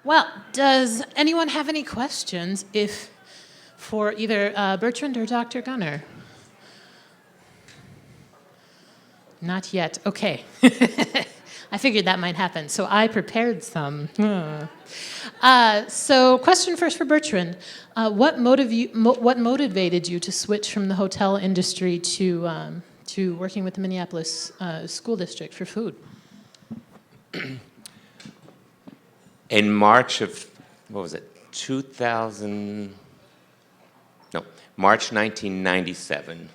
Well, does anyone have any questions for either Bertrand or Dr. Gunnar? Not yet. Okay. I figured that might happen, so I prepared some. So, question first for Bertrand: what motivated you to switch from the hotel industry to working with the Minneapolis School District for food? In March of, what was it, 2000, no, March 1997,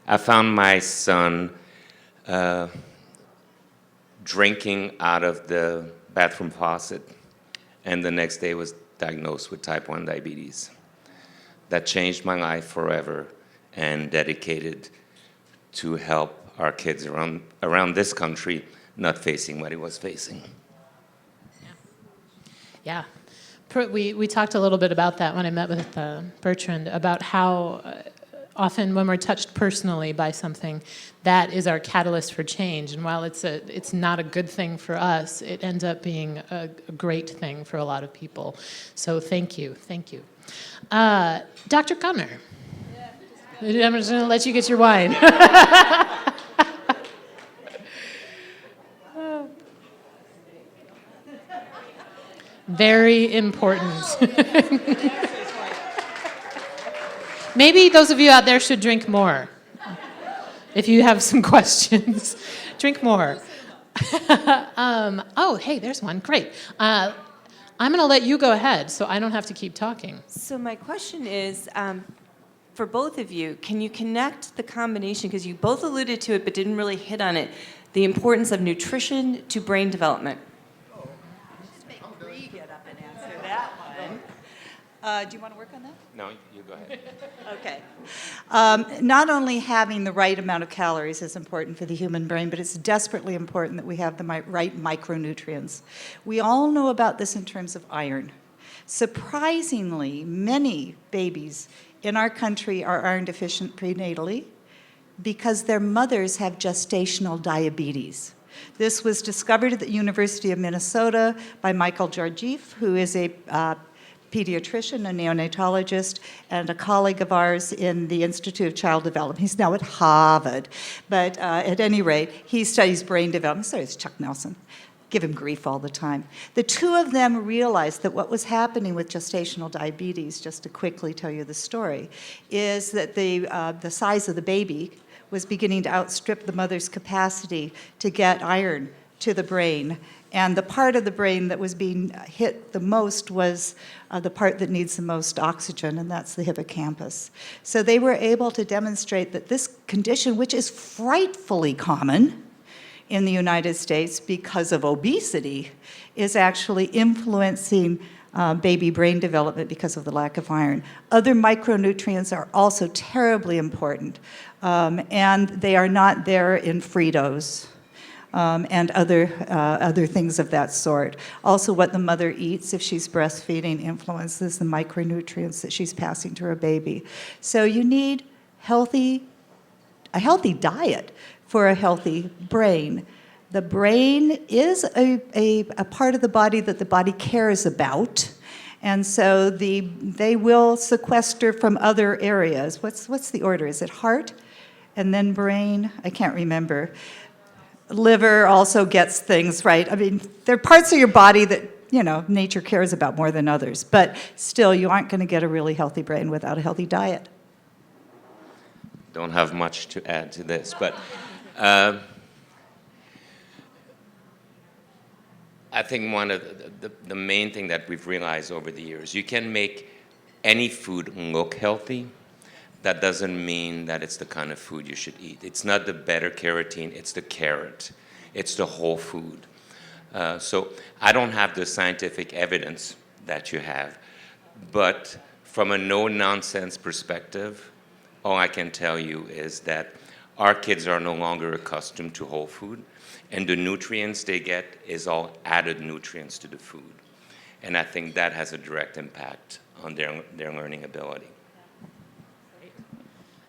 I found my son drinking out of the bathroom faucet, and the next day was diagnosed with type 1 diabetes. That changed my life forever, and dedicated to help our kids around this country not facing what he was facing. Yeah. We talked a little bit about that when I met with Bertrand, about how often when we're touched personally by something, that is our catalyst for change. And while it's not a good thing for us, it ends up being a great thing for a lot of people. So thank you. Dr. Gunnar. I'm just going to let you get your wine. Very important. Maybe those of you out there should drink more. If you have some questions, drink more. Oh, hey, there's one. Great. I'm going to let you go ahead so I don't have to keep talking. So my question is, for both of you, can you connect the combination, because you both alluded to it but didn't really hit on it, the importance of nutrition to brain development? Do you want to work on that? No, you go ahead. Okay. Not only having the right amount of calories is important for the human brain, but it's desperately important that we have the right micronutrients. We all know about this in terms of iron. Surprisingly, many babies in our country are iron deficient prenatally because their mothers have gestational diabetes. This was discovered at the University of Minnesota by Michael Georgieff, who is a pediatrician, a neonatologist, and a colleague of ours in the Institute of Child Development. He's now at Harvard, but at any rate, he studies brain development. So is Chuck Nelson. Give him grief all the time. The two of them realized that what was happening with gestational diabetes, just to quickly tell you the story, is that the size of the baby was beginning to outstrip the mother's capacity to get iron to the brain. And the part of the brain that was being hit the most was the part that needs the most oxygen, and that's the hippocampus. So they were able to demonstrate that this condition, which is frightfully common in the United States because of obesity, is actually influencing baby brain development because of the lack of iron. Other micronutrients are also terribly important, and they are not there in Fritos. And other things of that sort. Also, what the mother eats if she's breastfeeding influences the micronutrients that she's passing to her baby. So you need a healthy diet for a healthy brain. The brain is a part of the body that the body cares about. And so they will sequester from other areas. What's the order? Is it heart and then brain? I can't remember. Liver also gets things right. I mean, there are parts of your body that, nature cares about more than others. But still, you aren't going to get a really healthy brain without a healthy diet. Don't have much to add to this, but I think one of the main thing that we've realized over the years, you can make any food look healthy. That doesn't mean that it's the kind of food you should eat. It's not the beta-carotene, it's the carrot. It's the whole food. So I don't have the scientific evidence that you have, but from a no-nonsense perspective, all I can tell you is that our kids are no longer accustomed to whole food, and the nutrients they get is all added nutrients to the food. And I think that has a direct impact on their learning ability.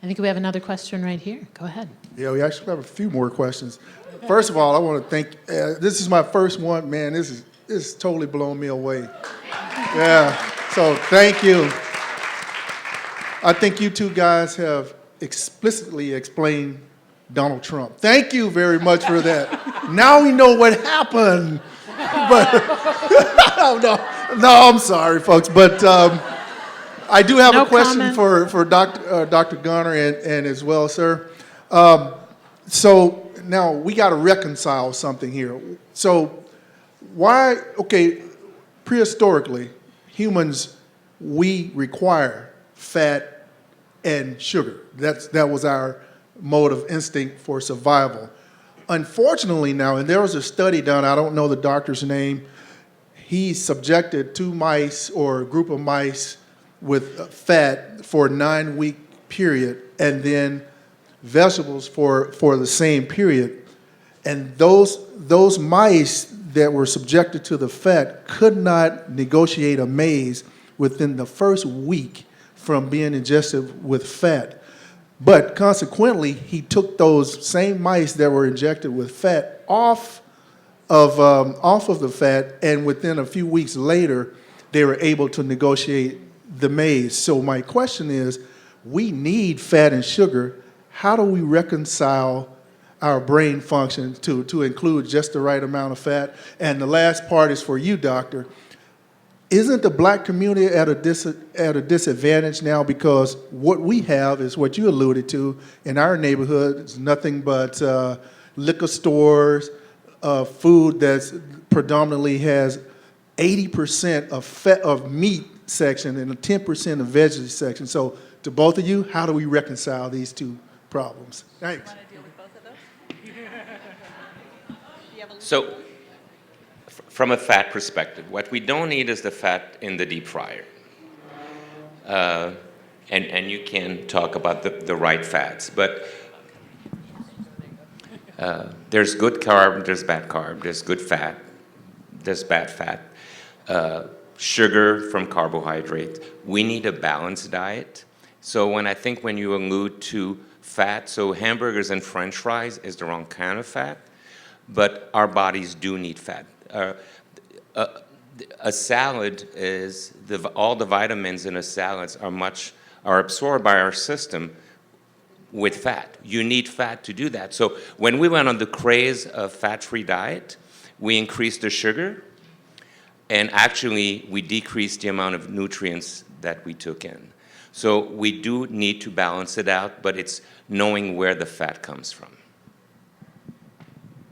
I think we have another question right here. Go ahead. Yeah, we actually have a few more questions. First of all, I want to thank, this is my first one. Man, this it's totally blown me away. Yeah, so thank you. I think you two guys have explicitly explained Donald Trump. Thank you very much for that. Now we know what happened. But no, I'm sorry, folks. But I do have No a question comment. for Dr. Gunnar and as well, sir. So now we got to reconcile something here. So why, okay, prehistorically, humans, we require fat and sugar. That was our mode of instinct for survival. Unfortunately now, and there was a study done, I don't know the doctor's name, he subjected 2 mice or a group of mice with fat for a 9-week period and then vegetables for the same period. And those mice that were subjected to the fat could not negotiate a maze within the first week from being ingested with fat. But consequently, he took those same mice that were injected with fat off of the fat, and within a few weeks later, they were able to negotiate the maze. So my question is, we need fat and sugar. How do we reconcile our brain function to include just the right amount of fat? And the last part is for you, doctor. Isn't the black community at a disadvantage now, because what we have is what you alluded to in our neighborhood is nothing but liquor stores, food that's predominantly has 80% of fat of meat section and a 10% of veggie section. So to both of you, how do we reconcile these two problems? Thanks. So, from a fat perspective, what we don't need is the fat in the deep fryer. And you can talk about the right fats, but there's good carb, there's bad carb, there's good fat, there's bad fat, sugar from carbohydrate. We need a balanced diet. So when you allude to fat, so hamburgers and French fries is the wrong kind of fat, but our bodies do need fat. A salad is, all the vitamins in a salad are absorbed by our system with fat. You need fat to do that. So when we went on the craze of fat-free diet, we increased the sugar, and actually we decreased the amount of nutrients that we took in. So we do need to balance it out, but it's knowing where the fat comes from.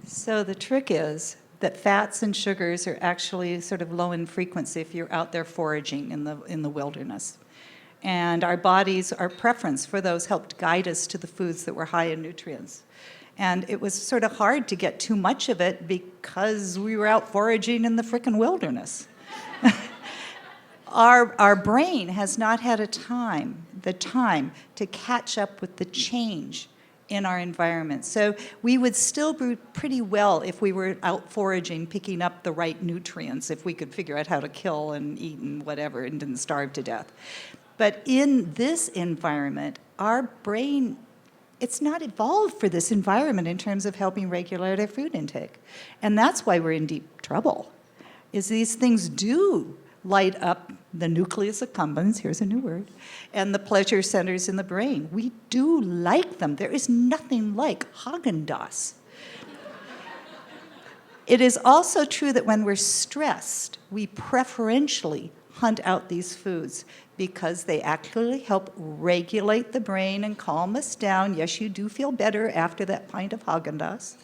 So the trick is that fats and sugars are actually sort of low in frequency if you're out there foraging in the wilderness. And our bodies, our preference for those helped guide us to the foods that were high in nutrients. And it was sort of hard to get too much of it because we were out foraging in the frickin' wilderness. Our brain has not had the time to catch up with the change in our environment. So we would still be pretty well if we were out foraging, picking up the right nutrients, if we could figure out how to kill and eat and whatever and didn't starve to death. But in this environment, our brain, it's not evolved for this environment in terms of helping regulate our food intake. And that's why we're in deep trouble, is these things do light up the nucleus accumbens, here's a new word, and the pleasure centers in the brain. We do like them. There is nothing like Haagen-Dazs. It is also true that when we're stressed, we preferentially hunt out these foods because they actually help regulate the brain and calm us down. Yes, you do feel better after that pint of Haagen-Dazs.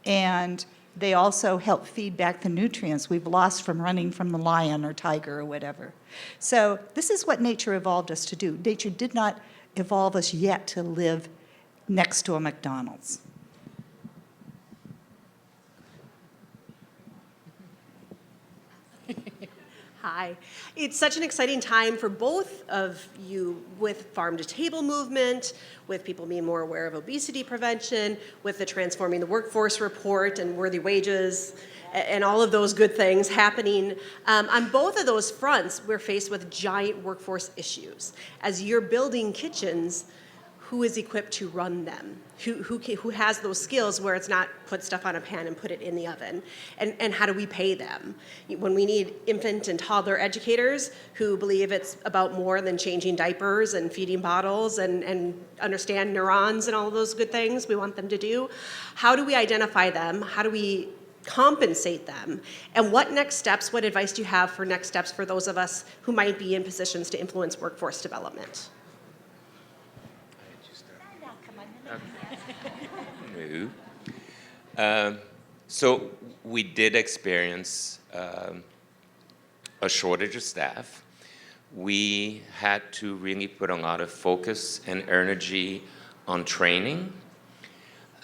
And they also help feed back the nutrients we've lost from running from the lion or tiger or whatever. So this is what nature evolved us to do. Nature did not evolve us yet to live next to a McDonald's. Hi. It's such an exciting time for both of you with farm-to-table movement, with people being more aware of obesity prevention, with the Transforming the Workforce report and worthy wages, and all of those good things happening. On both of those fronts, we're faced with giant workforce issues. As you're building kitchens, who is equipped to run them, who has those skills where it's not put stuff on a pan and put it in the oven, and how do we pay them? When we need infant and toddler educators who believe it's about more than changing diapers and feeding bottles and understand neurons and all of those good things we want them to do, how do we identify them? How do we compensate them? And what next steps, what advice do you have for next steps for those of us who might be in positions to influence workforce development? No. So we did experience a shortage of staff. We had to really put a lot of focus and energy on training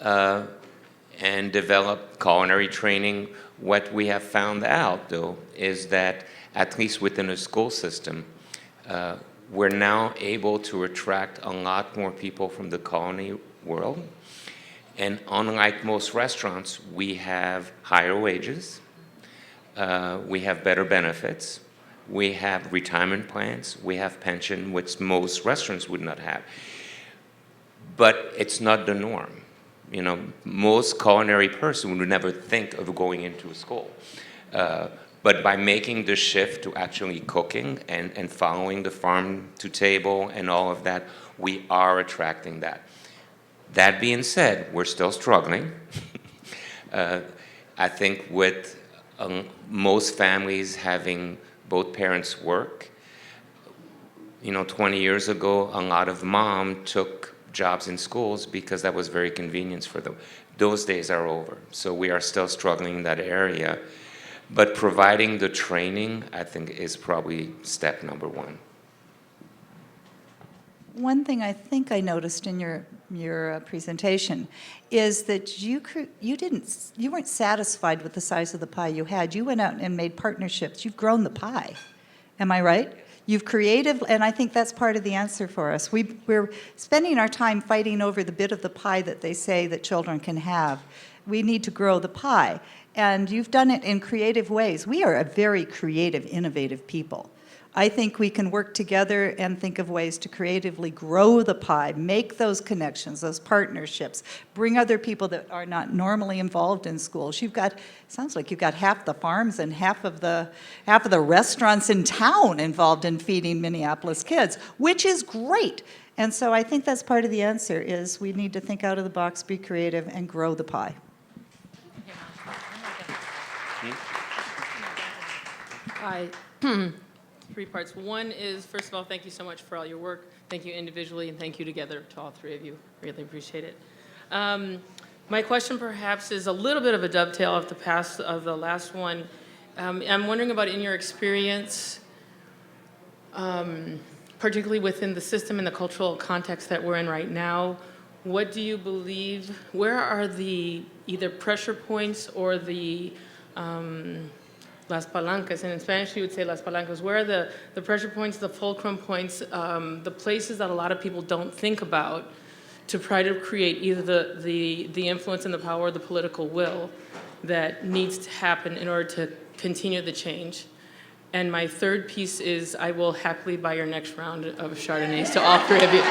and develop culinary training. What we have found out, though, is that at least within the school system, we're now able to attract a lot more people from the culinary world. And unlike most restaurants, we have higher wages, we have better benefits, we have retirement plans, we have pension, which most restaurants would not have. But it's not the norm. You know, most culinary person would never think of going into a school. But by making the shift to actually cooking and following the farm to table and all of that, we are attracting that. That being said, we're still struggling. I think with most families having both parents work, 20 years ago, a lot of mom took jobs in schools because that was very convenient for them. Those days are over. So we are still struggling in that area. But providing the training, I think, is probably step number one. One thing I think I noticed in your presentation is that you weren't satisfied with the size of the pie you had. You went out and made partnerships. You've grown the pie. Am I right? You've creative, and I think that's part of the answer for us. We're spending our time fighting over the bit of the pie that they say that children can have. We need to grow the pie, and you've done it in creative ways. We are a very creative, innovative people. I think we can work together and think of ways to creatively grow the pie, make those connections, those partnerships, bring other people that are not normally involved in schools. Sounds like you've got half the farms and half of the restaurants in town involved in feeding Minneapolis kids, which is great. And so I think that's part of the answer is we need to think out of the box, be creative, and grow the pie. Hi. 3 parts. One is, first of all, thank you so much for all your work. Thank you individually, and thank you together to all 3 of you. Really appreciate it. My question perhaps is a little bit of a dovetail of the last one. I'm wondering about in your experience, particularly within the system and the cultural context that we're in right now, what do you believe, where are the either pressure points or the las palancas, and in Spanish you would say las palancas. Where are the pressure points, the fulcrum points, the places that a lot of people don't think about to try to create either the influence and the power or the political will that needs to happen in order to continue the change? And my third piece is I will happily buy your next round of Chardonnays to all 3 of you.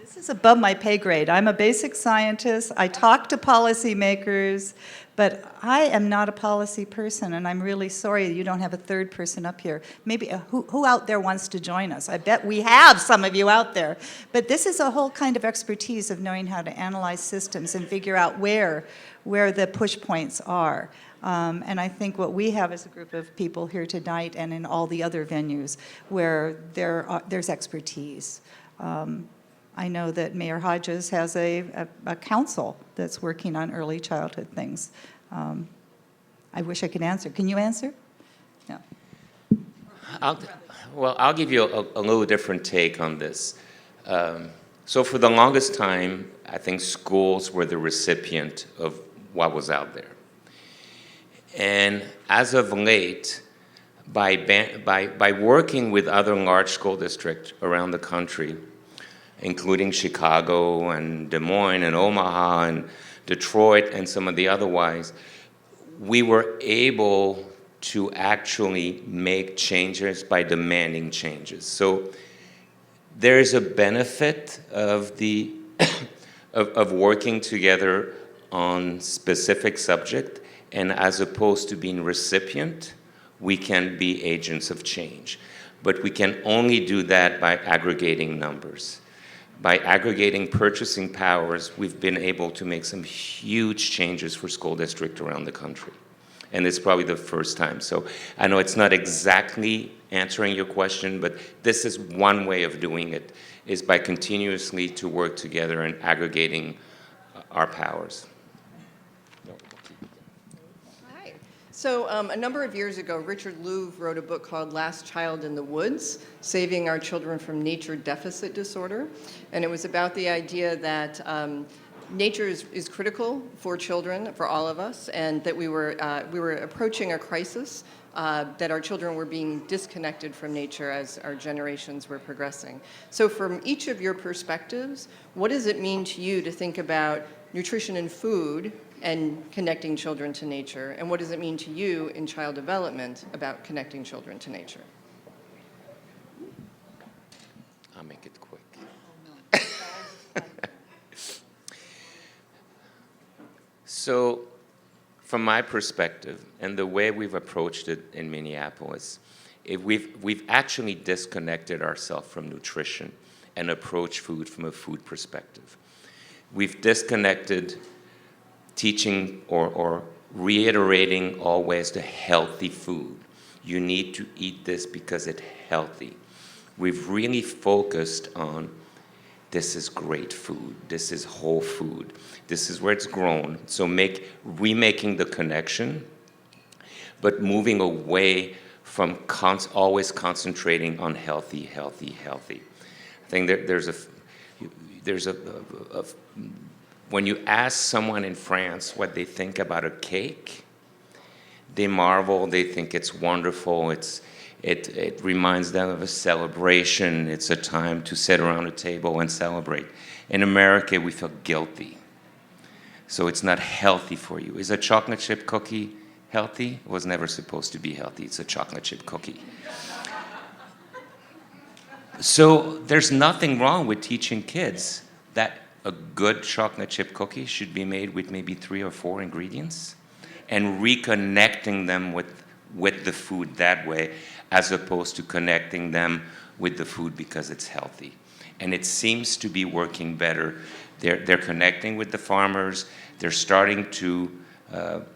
This is above my pay grade. I'm a basic scientist. I talk to policymakers, but I am not a policy person, and I'm really sorry you don't have a third person up here. Maybe who out there wants to join us? I bet we have some of you out there. But this is a whole kind of expertise of knowing how to analyze systems and figure out where the push points are. And I think what we have is a group of people here tonight and in all the other venues where there's expertise. I know that Mayor Hodges has a council that's working on early childhood things. I wish I could answer. Can you answer? No. I'll give you a little different take on this. So for the longest time, I think schools were the recipient of what was out there. And as of late, by working with other large school districts around the country, including Chicago and Des Moines and Omaha and Detroit and some of the otherwise, we were able to actually make changes by demanding changes. So there is a benefit of the of working together on specific subject, and as opposed to being recipient, we can be agents of change. But we can only do that by aggregating numbers. By aggregating purchasing powers, we've been able to make some huge changes for school districts around the country. And it's probably the first time. So I know it's not exactly answering your question, but this is one way of doing it, is by continuously to work together and aggregating our powers. Hi. So a number of years ago, Richard Louv wrote a book called Last Child in the Woods, Saving Our Children from Nature Deficit Disorder. And it was about the idea that nature is critical for children, for all of us, and that we were approaching a crisis, that our children were being disconnected from nature as our generations were progressing. So from each of your perspectives, what does it mean to you to think about nutrition and food and connecting children to nature? And what does it mean to you in child development about connecting children to nature? I'll make it quick. So, from my perspective, and the way we've approached it in Minneapolis, we've actually disconnected ourselves from nutrition and approached food from a food perspective. We've disconnected teaching or reiterating always the healthy food. You need to eat this because it's healthy. We've really focused on this is great food, this is whole food, this is where it's grown. So remaking the connection, but moving away from always concentrating on healthy, healthy, healthy. I think when you ask someone in France what they think about a cake, they marvel, they think it's wonderful, it reminds them of a celebration, it's a time to sit around a table and celebrate. In America, we feel guilty. So it's not healthy for you. Is a chocolate chip cookie healthy? It was never supposed to be healthy, it's a chocolate chip cookie. So there's nothing wrong with teaching kids that a good chocolate chip cookie should be made with maybe 3 or 4 ingredients, and reconnecting them with the food that way, as opposed to connecting them with the food because it's healthy. And it seems to be working better. They're connecting with the farmers. They're starting to,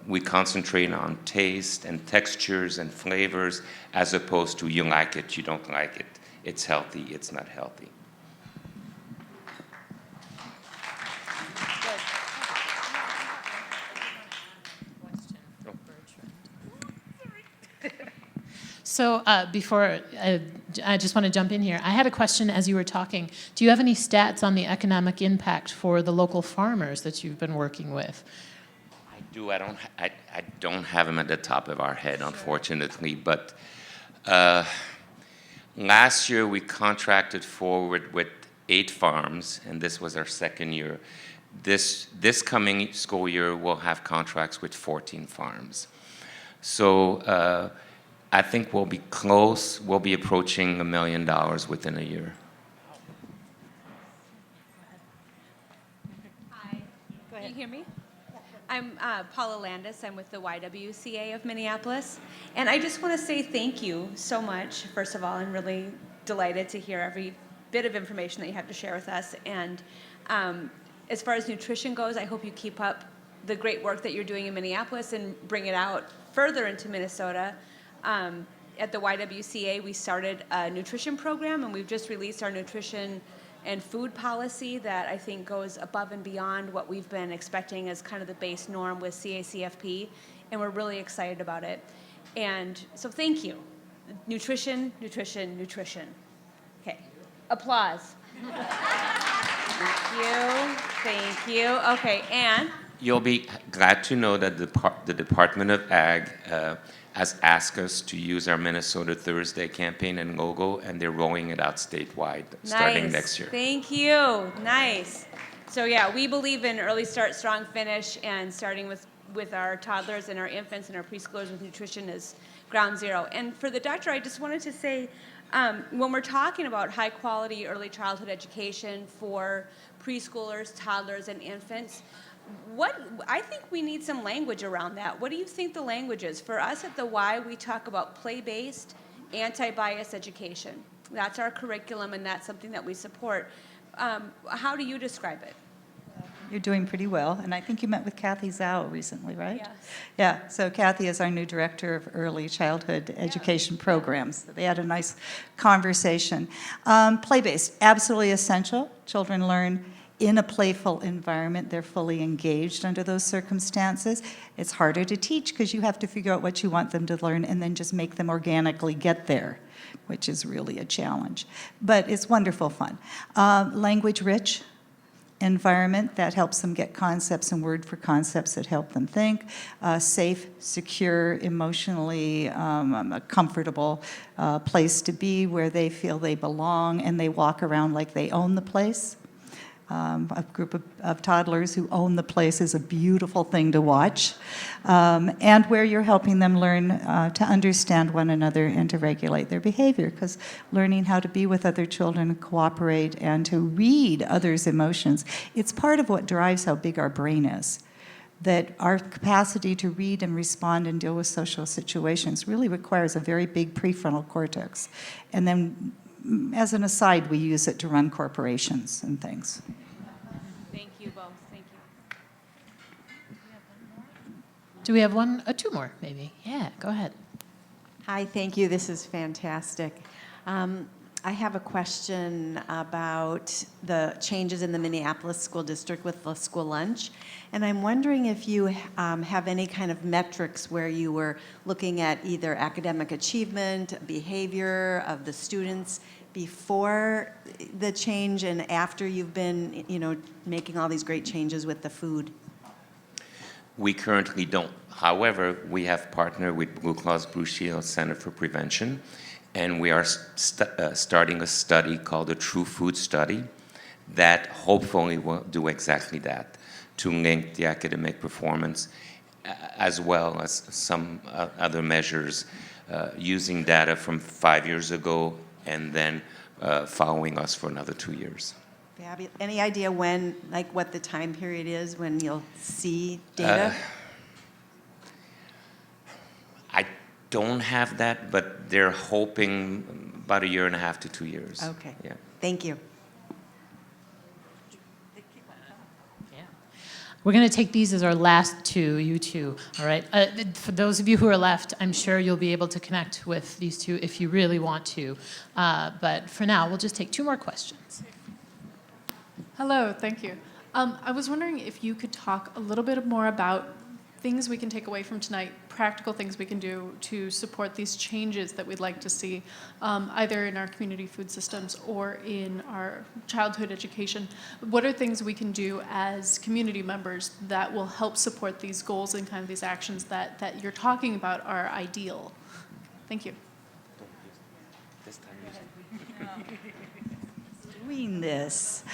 we concentrate on taste and textures and flavors, as opposed to you like it, you don't like it. It's healthy, it's not healthy. So before, I just want to jump in here. I had a question as you were talking. Do you have any stats on the economic impact for the local farmers that you've been working with? I do. I don't have them at the top of our head, unfortunately. But last year we contracted forward with 8 farms, and this was our second year. This coming school year we'll have contracts with 14 farms. So I think we'll be close. We'll be approaching $1 million within a year. Hi. Can you hear me? I'm Paula Landis. I'm with the YWCA of Minneapolis. And I just want to say thank you so much. First of all, I'm really delighted to hear every bit of information that you have to share with us. And as far as nutrition goes, I hope you keep up the great work that you're doing in Minneapolis and bring it out further into Minnesota. At the YWCA, we started a nutrition program, and we've just released our nutrition and food policy that I think goes above and beyond what we've been expecting as kind of the base norm with CACFP, and we're really excited about it. And so thank you. Nutrition, nutrition, nutrition. Okay, applause. Thank you. Okay, and? You'll be glad to know that the Department of Ag has asked us to use our Minnesota Thursday campaign and logo, and they're rolling it out statewide starting next year. Thank you. Nice. So yeah, we believe in early start, strong finish, and starting with with our toddlers and our infants and our preschoolers with nutrition is ground zero. And for the doctor, I just wanted to say, when we're talking about high quality early childhood education for preschoolers, toddlers, and infants, I think we need some language around that. What do you think the language is? For us at the Y, we talk about play-based, anti-bias education. That's our curriculum, and that's something that we support. How do you describe it? You're doing pretty well, and I think you met with Kathy Zhao recently, right? Yes. Yeah, so Kathy is our new director of early childhood education programs. They had a nice conversation. Play-based, absolutely essential. Children learn in a playful environment. They're fully engaged under those circumstances. It's harder to teach because you have to figure out what you want them to learn and then just make them organically get there, which is really a challenge. But it's wonderful fun. Language-rich environment that helps them get concepts and word for concepts that help them think. Safe, secure, emotionally a comfortable place to be where they feel they belong and they walk around like they own the place. A group of toddlers who own the place is a beautiful thing to watch. And where you're helping them learn to understand one another and to regulate their behavior, because learning how to be with other children and cooperate and to read others' emotions, it's part of what drives how big our brain is. That our capacity to read and respond and deal with social situations really requires a very big prefrontal cortex. And then, as an aside, we use it to run corporations and things. Thank you both. Thank you. Do we have two more, maybe? Yeah, go ahead. Hi, thank you. This is fantastic. I have a question about the changes in the Minneapolis School District with the school lunch. And I'm wondering if you have any kind of metrics where you were looking at either academic achievement, behavior of the students before the change and after you've been, making all these great changes with the food. We currently don't. However, we have partnered with Blue Cross Blue Shield Center for Prevention, and we are starting a study called the True Food Study that hopefully will do exactly that, to link the academic performance as well as some other measures using data from 5 years ago and then following us for another 2 years. Any idea when, what the time period is when you'll see data? I don't have that, but they're hoping about 1.5 to 2 years. Okay. Yeah. Thank you. We're going to take these as our last two, you two, all right? For those of you who are left, I'm sure you'll be able to connect with these two if you really want to. But for now, we'll just take two more questions. Hello, thank you. I was wondering if you could talk a little bit more about things we can take away from tonight, practical things we can do to support these changes that we'd like to see, either in our community food systems or in our childhood education. What are things we can do as community members that will help support these goals and kind of these actions that you're talking about are ideal? Thank you. Doing this.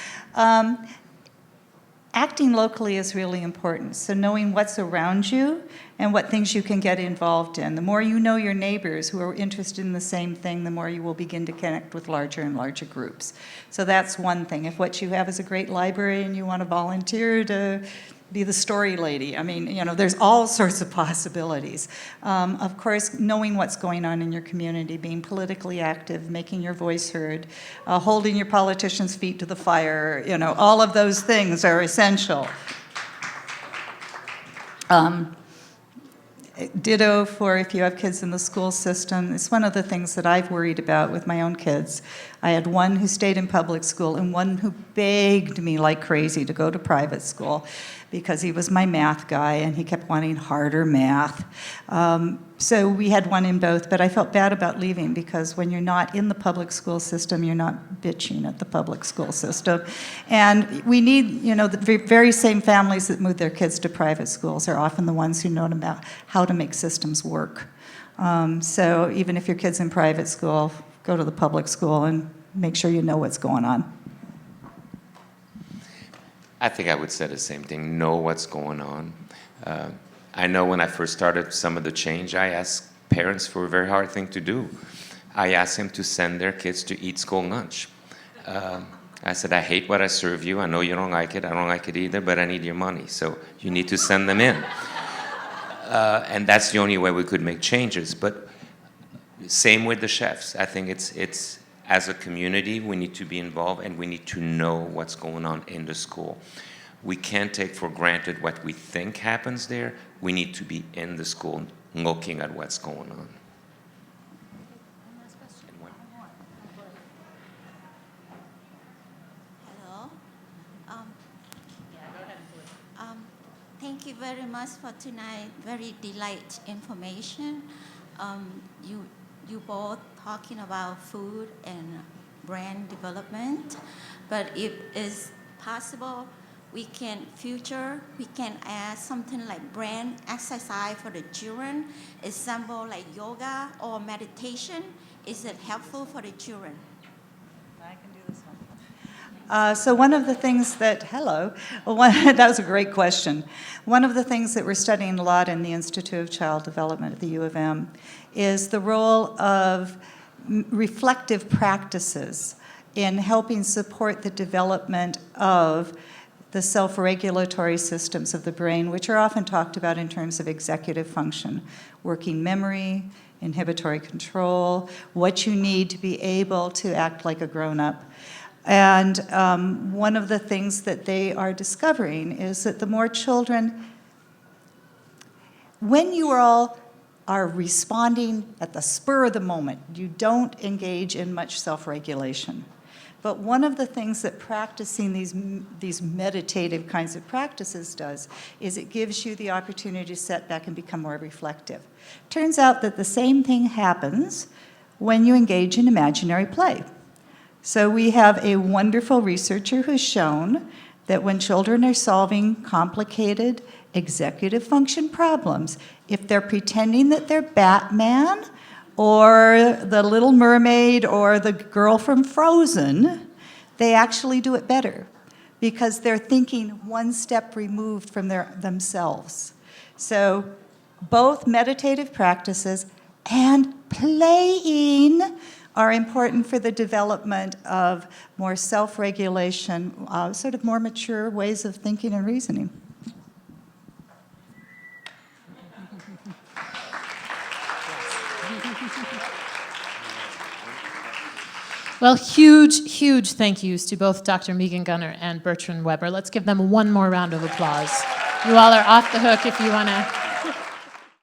Acting locally is really important. So knowing what's around you and what things you can get involved in. The more you know your neighbors who are interested in the same thing, the more you will begin to connect with larger and larger groups. So that's one thing. If what you have is a great library and you want to volunteer to be the story lady. I mean, there's all sorts of possibilities. Of course, knowing what's going on in your community, being politically active, making your voice heard, holding your politicians' feet to the fire, all of those things are essential. Ditto for if you have kids in the school system. It's one of the things that I've worried about with my own kids. I had one who stayed in public school and one who begged me like crazy to go to private school because he was my math guy and he kept wanting harder math. So we had one in both, but I felt bad about leaving because when you're not in the public school system, you're not bitching at the public school system. And we need, the very same families that move their kids to private schools are often the ones who know about how to make systems work. So even if your kid's in private school, go to the public school and make sure you know what's going on. I think I would say the same thing. Know what's going on. I know when I first started some of the change, I asked parents for a very hard thing to do. I asked them to send their kids to eat school lunch. I said, I hate what I serve you. I know you don't like it. I don't like it either, but I need your money. So you need to send them in. And that's the only way we could make changes. But same with the chefs. I think it's as a community, we need to be involved and we need to know what's going on in the school. We can't take for granted what we think happens there. We need to be in the school looking at what's going on. Hello. Thank you very much for tonight. Very delightful information. You both talking about food and brand development, but if it's possible, we can add something like brand exercise for the children. Example like yoga or meditation. Is it helpful for the children? I can do this one. So one of the things that, that was a great question. One of the things that we're studying a lot in the Institute of Child Development at the U of M is the role of reflective practices in helping support the development of the self-regulatory systems of the brain, which are often talked about in terms of executive function, working memory, inhibitory control, what you need to be able to act like a grown-up. And one of the things that they are discovering is that the more children, when you all are responding at the spur of the moment, you don't engage in much self-regulation. But one of the things that practicing these meditative kinds of practices does is it gives you the opportunity to sit back and become more reflective. Turns out that the same thing happens when you engage in imaginary play. So we have a wonderful researcher who's shown that when children are solving complicated executive function problems, if they're pretending that they're Batman or the Little Mermaid or the girl from Frozen, they actually do it better because they're thinking one step removed from themselves. So both meditative practices and playing are important for the development of more self-regulation, sort of more mature ways of thinking and reasoning. Well, huge thank yous to both Dr. Megan Gunnar and Bertrand Weber. Let's give them one more round of applause. You all are off the hook if you want to